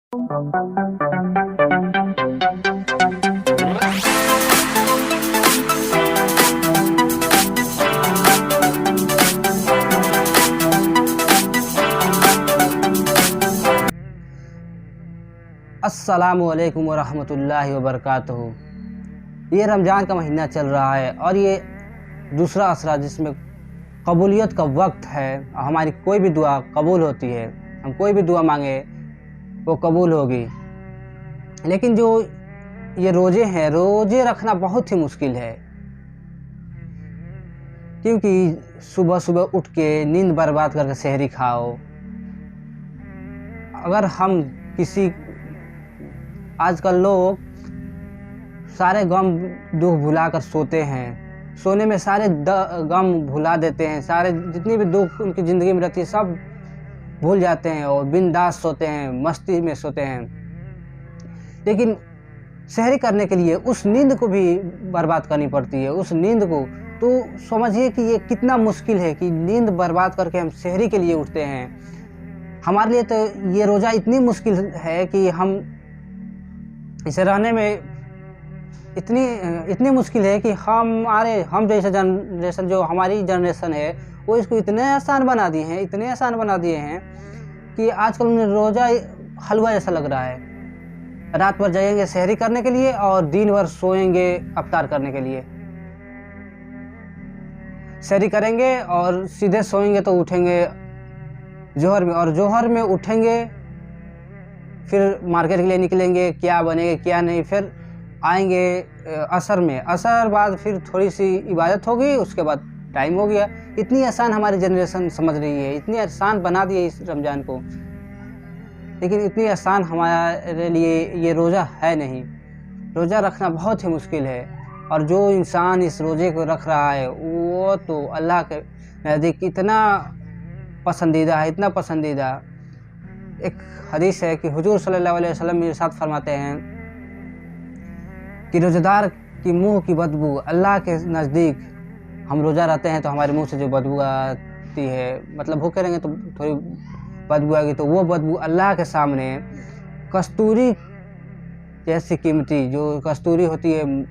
अस्सलामुअलैकुम वरहमतुल्लाहि वबरकातुहू। ये रमज़ान का महीना चल रहा है और ये दूसरा असरा जिसमें कबूलियत का वक्त है। हमारी कोई भी दुआ कबूल होती है, हम कोई भी दुआ मांगे वो कबूल होगी। लेकिन जो ये रोज़े हैं, रोज़े रखना बहुत ही मुश्किल है, क्योंकि सुबह सुबह उठ के नींद बर्बाद करके सहरी खाओ। अगर हम किसी आजकल लोग सारे गम दुख भुला कर सोते हैं, सोने में सारे गम भुला देते हैं, सारे जितनी भी दुख उनकी ज़िंदगी में रहती है सब भूल जाते हैं और बिंदास सोते हैं, मस्ती में सोते हैं। लेकिन सहरी करने के लिए उस नींद को भी बर्बाद करनी पड़ती है। उस नींद को तो समझिए कि ये कितना मुश्किल है कि नींद बर्बाद करके हम सहरी के लिए उठते हैं। हमारे लिए तो ये रोज़ा इतनी मुश्किल है कि हम इसे रहने में इतनी मुश्किल है कि हम जैसे जनरेशन, जो हमारी जनरेशन है, वो इसको इतने आसान बना दिए हैं कि आजकल उन्हें रोज़ा हलवा जैसा लग रहा है। रात भर जाएंगे सहरी करने के लिए और दिन भर सोएंगे अफ्तार करने के लिए। सहरी करेंगे और सीधे सोएंगे तो उठेंगे जोहर में, और जोहर में उठेंगे फिर मार्केट के लिए निकलेंगे, क्या बनेगा क्या नहीं, फिर आएंगे असर में, असर बाद फिर थोड़ी सी इबादत होगी, उसके बाद टाइम हो गया। इतनी आसान हमारी जनरेशन समझ रही है, इतनी आसान बना दिए इस रमज़ान को, लेकिन इतनी आसान हमारे लिए ये रोज़ा है नहीं। रोज़ा रखना बहुत ही मुश्किल है, और जो इंसान इस रोज़े को रख रहा है वो तो अल्लाह के नज़दीक इतना पसंदीदा है, इतना पसंदीदा। एक हदीस है कि हुजूर सल्लल्लाहु अलैहि वसल्लम इरशाद फरमाते हैं कि रोज़ेदार की मुंह की बदबू अल्लाह के नज़दीक, हम रोज़ा रहते हैं तो हमारे मुंह से जो बदबू आती है, मतलब भूखे रहेंगे तो थोड़ी बदबू आएगी, तो वो बदबू अल्लाह के सामने कस्तूरी जैसी कीमती, जो कस्तूरी होती है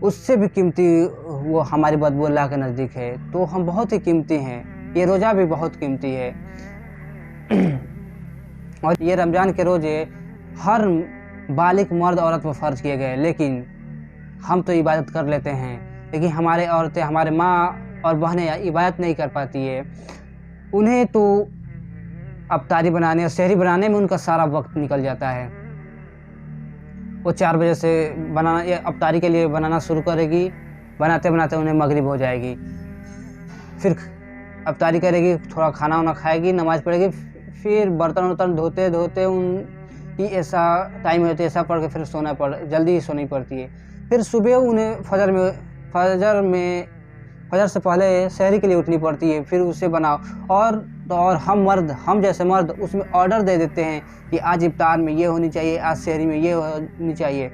उससे भी कीमती वो हमारी बदबू अल्लाह के नज़दीक है। तो हम बहुत ही कीमती हैं, ये रोज़ा भी बहुत कीमती है। और ये रमज़ान के रोज़े हर बालिग मर्द औरत पर फ़र्ज़ किए गए, लेकिन हम तो इबादत कर लेते हैं, लेकिन हमारे औरतें, हमारे माँ और बहनें इबादत नहीं कर पाती है। उन्हें तो अफ्तारी बनाने और सहरी बनाने में उनका सारा वक्त निकल जाता है। वो 4 बजे से अफ्तारी के लिए बनाना शुरू करेगी, बनाते बनाते उन्हें मगरिब हो जाएगी, फिर अफ्तारी करेगी, थोड़ा खाना वाना खाएगी, नमाज़ पढ़ेगी, फिर बर्तन वर्तन धोते धोते उनकी ऐसा टाइम होता है, ऐसा पढ़ के फिर जल्दी सोनी पड़ती है। फिर सुबह उन्हें फजर से पहले सहरी के लिए उठनी पड़ती है, फिर उसे बनाओ। और हम जैसे मर्द उसमें ऑर्डर दे देते हैं कि आज इफ्तार में ये होनी चाहिए, आज सहरी में ये होनी चाहिए।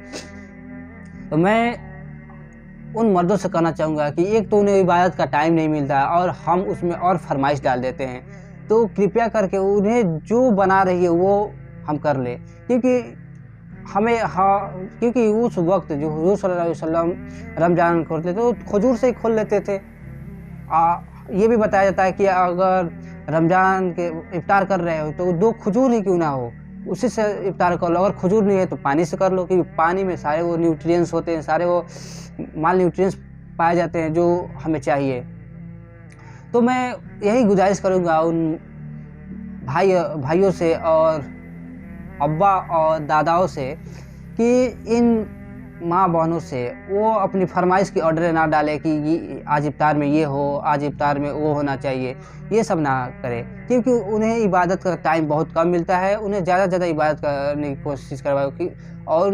तो मैं उन मर्दों से कहना चाहूँगा कि एक तो उन्हें इबादत का टाइम नहीं मिलता और हम उसमें और फरमाइश डाल देते हैं, तो कृपया करके उन्हें जो बना रही है वो हम कर ले, क्योंकि उस वक्त जो हुजूर सल्लल्लाहु अलैहि वसल्लम रमज़ान खोलते थे तो खजूर से ही खोल लेते थे। ये भी बताया जाता है कि अगर रमज़ान के इफ्तार कर रहे हो तो 2 खजूर ही क्यों ना हो, उसी से इफ्तार कर लो। अगर खजूर नहीं है तो पानी से कर लो, क्योंकि पानी में सारे वो न्यूट्रिएंट्स होते हैं, सारे वो माल न्यूट्रिएंट्स पाए जाते हैं जो हमें चाहिए। तो मैं यही गुजारिश करूँगा उन भाइयों से और अब्बा और दादाओं से कि इन माँ बहनों से वो अपनी फरमाइश की ऑर्डर ना डाले कि ये आज इफ्तार में ये हो, आज इफ्तार में वो होना चाहिए, ये सब ना करें, क्योंकि उन्हें इबादत का टाइम बहुत कम मिलता है। उन्हें ज़्यादा से ज़्यादा इबादत करने की कोशिश करवाओ और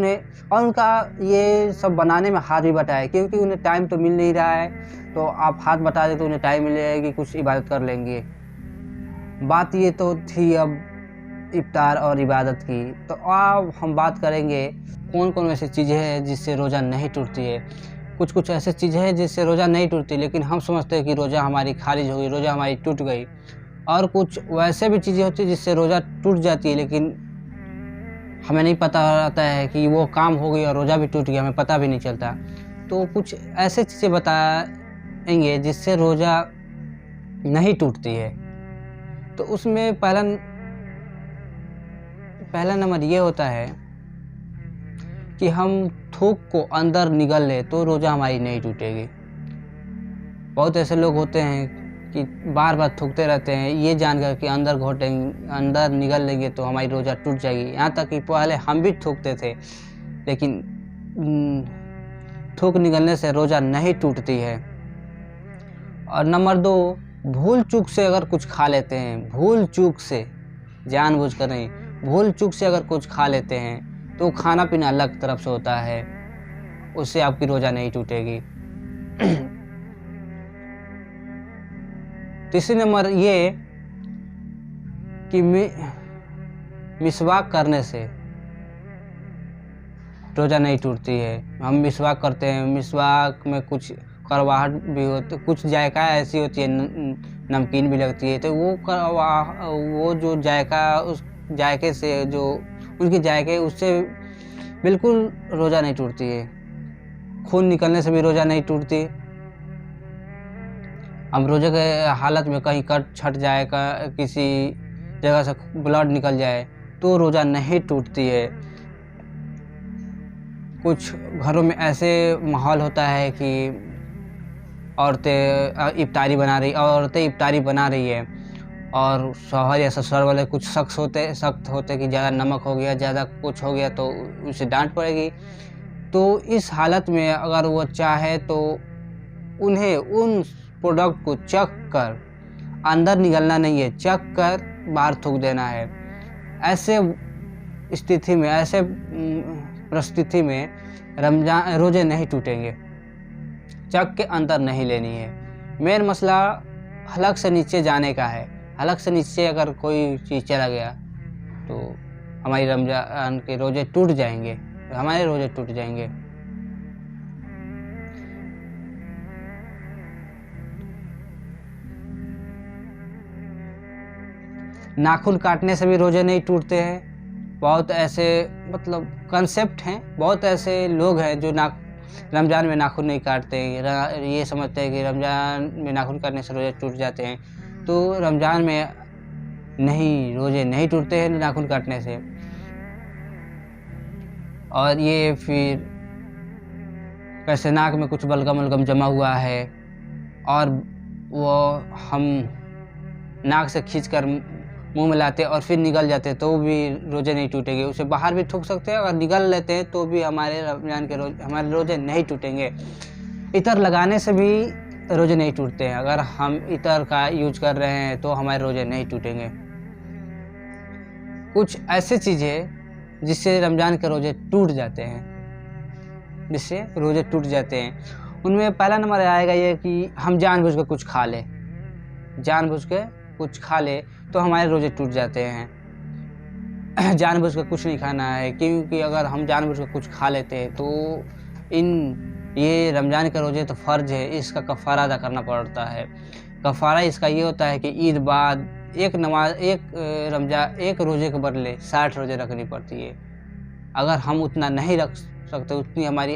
उनका ये सब बनाने में हाथ भी बटाए, क्योंकि उन्हें टाइम तो मिल नहीं रहा है। तो आप हाथ बटा दें तो उन्हें टाइम मिलेगा कि कुछ इबादत कर लेंगे। बात ये तो थी अब इफ्तार और इबादत की। तो अब हम बात करेंगे कौन कौन ऐसी चीज़ें हैं जिससे रोज़ा नहीं टूटती है। कुछ ऐसी चीज़ें हैं जिससे रोज़ा नहीं टूटती, लेकिन हम समझते हैं कि रोज़ा हमारी खारिज हो गई, रोज़ा हमारी टूट गई। और कुछ वैसे भी चीज़ें होती हैं जिससे रोज़ा टूट जाती है, लेकिन हमें नहीं पता रहता है कि वो काम हो गई और रोज़ा भी टूट गया, हमें पता भी नहीं चलता। तो कुछ ऐसे चीज़ें बताएंगे जिससे रोज़ा नहीं टूटती है। तो उसमें पहला नंबर ये होता है कि हम थूक को अंदर निगल ले तो रोज़ा हमारी नहीं टूटेगी। बहुत ऐसे लोग होते हैं कि बार बार थूकते रहते हैं, ये जानकर कि अंदर निगल लेंगे तो हमारी रोज़ा टूट जाएगी। यहाँ तक कि पहले हम भी थूकते थे, लेकिन थूक निगलने से रोज़ा नहीं टूटती है। और नंबर 2, भूल चूक से अगर कुछ खा लेते हैं, भूल चूक से, जानबूझकर नहीं, भूल चूक से अगर कुछ खा लेते हैं तो खाना पीना अलग तरफ से होता है, उससे आपकी रोज़ा नहीं टूटेगी। तीसरी नंबर ये कि मिसवाक करने से रोज़ा नहीं टूटती है। हम मिसवाक करते हैं, मिसवाक में कुछ कड़वाहट भी होती, कुछ जायका ऐसी होती है, नमकीन भी लगती है, तो वो जो जायका, उस जायके से जो उनकी जायके, उससे बिल्कुल रोज़ा नहीं टूटती है। खून निकलने से भी रोज़ा नहीं टूटती। हम रोज़े के हालत में कहीं कट छट जाए, किसी जगह से ब्लड निकल जाए तो रोज़ा नहीं टूटती है। कुछ घरों में ऐसे माहौल होता है कि औरतें इफ्तारी बना रही है और शौहर या ससुराल वाले कुछ सख्त होते कि ज़्यादा नमक हो गया, ज़्यादा कुछ हो गया तो उसे डांट पड़ेगी। तो इस हालत में अगर वो चाहे तो उन्हें उन प्रोडक्ट को चख कर, अंदर निगलना नहीं है, चख कर बाहर थूक देना है। ऐसे परिस्थिति में रमजान रोज़े नहीं टूटेंगे। चख के अंदर नहीं लेनी है। मेन मसला हलक से नीचे जाने का है। हलक से नीचे अगर कोई चीज़ चला गया तो हमारी रमजान के रोज़े टूट जाएंगे, हमारे रोज़े टूट जाएंगे। नाखून काटने से भी रोज़े नहीं टूटते हैं। बहुत ऐसे कंसेप्ट हैं, बहुत ऐसे लोग हैं जो रमज़ान में नाखून नहीं काटते, ये समझते हैं कि रमज़ान में नाखून काटने से रोज़े टूट जाते हैं। तो रमज़ान में नहीं, रोज़े नहीं टूटते हैं नाखून काटने से। और ये फिर कैसे नाक में कुछ बलगम जमा हुआ है और वो हम नाक से खींचकर मुंह में लाते और फिर निगल जाते तो भी रोज़े नहीं टूटेंगे। उसे बाहर भी थूक सकते हैं, अगर निगल लेते हैं तो भी हमारे रोज़े नहीं टूटेंगे। इतर लगाने से भी रोज़े नहीं टूटते हैं। अगर हम इतर का यूज कर रहे हैं तो हमारे रोज़े नहीं टूटेंगे। कुछ ऐसी चीज़ें जिससे रमज़ान के रोज़े टूट जाते हैं, उनमें पहला नंबर आएगा ये कि हम जानबूझ कर कुछ खा ले तो हमारे रोज़े टूट जाते हैं। जानबूझ कर कुछ नहीं खाना है, क्योंकि अगर हम जानबूझ कर कुछ खा लेते हैं तो ये रमज़ान के रोज़े तो फ़र्ज है, इसका कफ़ारा अदा करना पड़ता है। कफ़ारा इसका ये होता है कि ईद बाद एक रोज़े के बदले 60 रोज़े रखनी पड़ती है। अगर हम उतना नहीं रख सकते, उतनी हमारी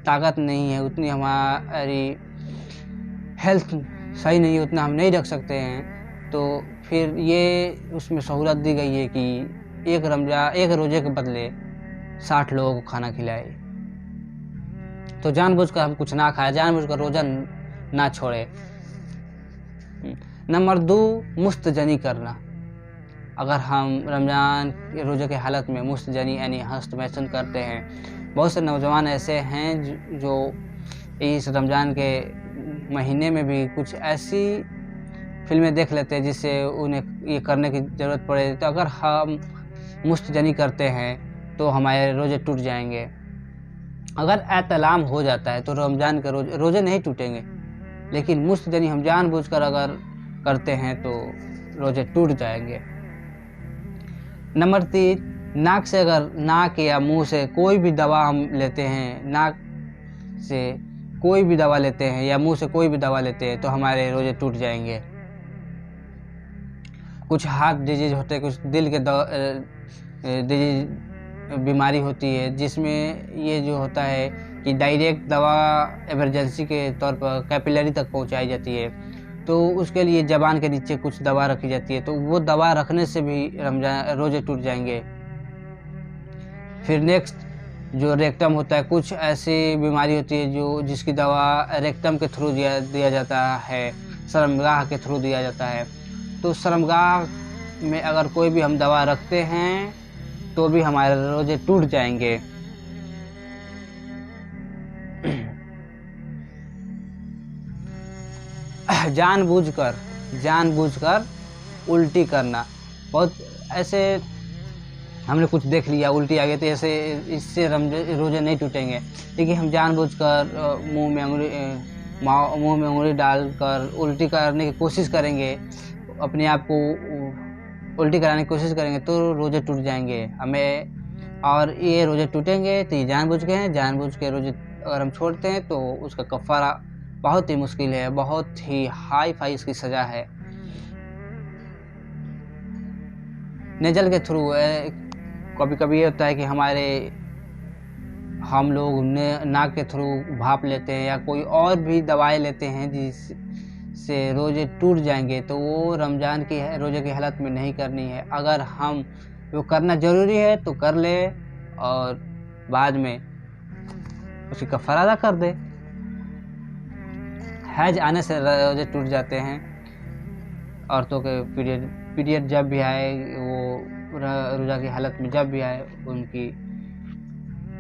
ताकत नहीं है, उतनी हमारी हेल्थ सही नहीं है, उतना हम नहीं रख सकते हैं, तो फिर ये उसमें सहूलत दी गई है कि एक रोज़े के बदले 60 लोगों को खाना खिलाए। तो जानबूझकर हम कुछ ना खाएं, जानबूझकर रोज़ा ना छोड़े। नंबर 2, मुस्तजनी करना। अगर हम रमज़ान के रोज़े के हालत में मुस्तजनी यानी हस्तमैथुन करते हैं, बहुत से नौजवान ऐसे हैं जो इस रमज़ान के महीने में भी कुछ ऐसी फिल्में देख लेते हैं जिससे उन्हें ये करने की ज़रूरत पड़े। तो अगर हम मुस्तजनी करते हैं तो हमारे रोज़े टूट जाएंगे। अगर एतलाम हो जाता है तो रमज़ान के रोज़े नहीं टूटेंगे, लेकिन मुस्तजनी हम जानबूझकर अगर करते हैं तो रोज़े टूट जाएंगे। नंबर 3, नाक या मुंह से कोई भी दवा हम लेते हैं, नाक से कोई भी दवा लेते हैं या मुंह से कोई भी दवा लेते हैं तो हमारे रोज़े टूट जाएंगे। कुछ हार्ट डिजीज होते हैं, कुछ दिल के डिजीज बीमारी होती है जिसमें ये जो होता है कि डायरेक्ट दवा इमरजेंसी के तौर पर कैपिलरी तक पहुंचाई जाती है, तो उसके लिए ज़बान के नीचे कुछ दवा रखी जाती है, तो वो दवा रखने से भी रोज़े टूट जाएंगे। फिर नेक्स्ट जो रेक्टम होता है, कुछ ऐसी बीमारी होती है जो जिसकी दवा रेक्टम के थ्रू दिया जाता है, शर्मगाह के थ्रू दिया जाता है। तो शर्मगाह में अगर कोई भी हम दवा रखते हैं तो भी हमारे रोजे टूट जाएंगे। जानबूझकर उल्टी करना, बहुत ऐसे हमने कुछ देख लिया उल्टी आ गई, तो ऐसे इससे रोजे नहीं टूटेंगे। लेकिन हम जानबूझकर मुंह में उंगली डालकर उल्टी करने की कोशिश करेंगे, अपने आप को उल्टी कराने की कोशिश करेंगे, तो रोजे टूट जाएंगे हमें। और ये रोजे टूटेंगे तो ये जानबूझ के हैं। जानबूझ के रोजे अगर हम छोड़ते हैं तो उसका कफ़ारा बहुत ही मुश्किल है, बहुत ही हाई फाई इसकी सज़ा है। नेजल के थ्रू कभी कभी ये होता है कि हम लोग नाक के थ्रू भाप लेते हैं या कोई और भी दवाएं लेते हैं जिससे रोजे टूट जाएंगे, तो वो रमज़ान की रोजे की हालत में नहीं करनी है। अगर हम वो करना ज़रूरी है तो कर ले और बाद में उसकी कफ़ारा अदा कर दे। हैज आने से रोजे टूट जाते हैं। औरतों के पीरियड जब भी आए, वो रोज़ा की हालत में जब भी आए, उनकी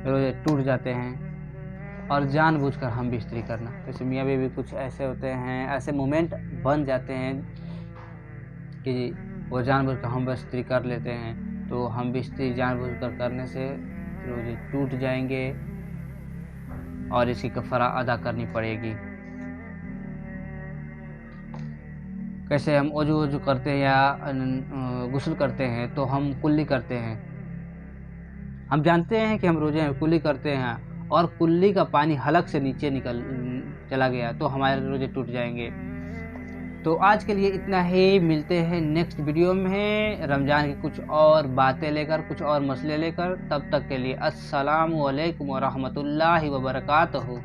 रोजे टूट जाते हैं। और जानबूझकर हम बिस्तरी करना, जैसे मियाँ बीवी कुछ ऐसे होते हैं, ऐसे मोमेंट बन जाते हैं कि वो जानबूझकर हम बिस्तरी कर लेते हैं, तो हम बिस्तरी जानबूझकर करने से रोजे टूट जाएंगे और इसकी कफ़ारा अदा करनी पड़ेगी। कैसे हम वज़ू करते हैं या गुस्ल करते हैं तो हम कुल्ली करते हैं। हम जानते हैं कि हम रोजे में कुल्ली करते हैं और कुल्ली का पानी हलक से नीचे चला गया तो हमारे रोजे टूट जाएंगे। तो आज के लिए इतना ही, मिलते हैं नेक्स्ट वीडियो में रमज़ान की कुछ और बातें लेकर, कुछ और मसले लेकर। तब तक के लिए अस्सलामु अलैकुम व रहमतुल्लाहि व बरकातहू।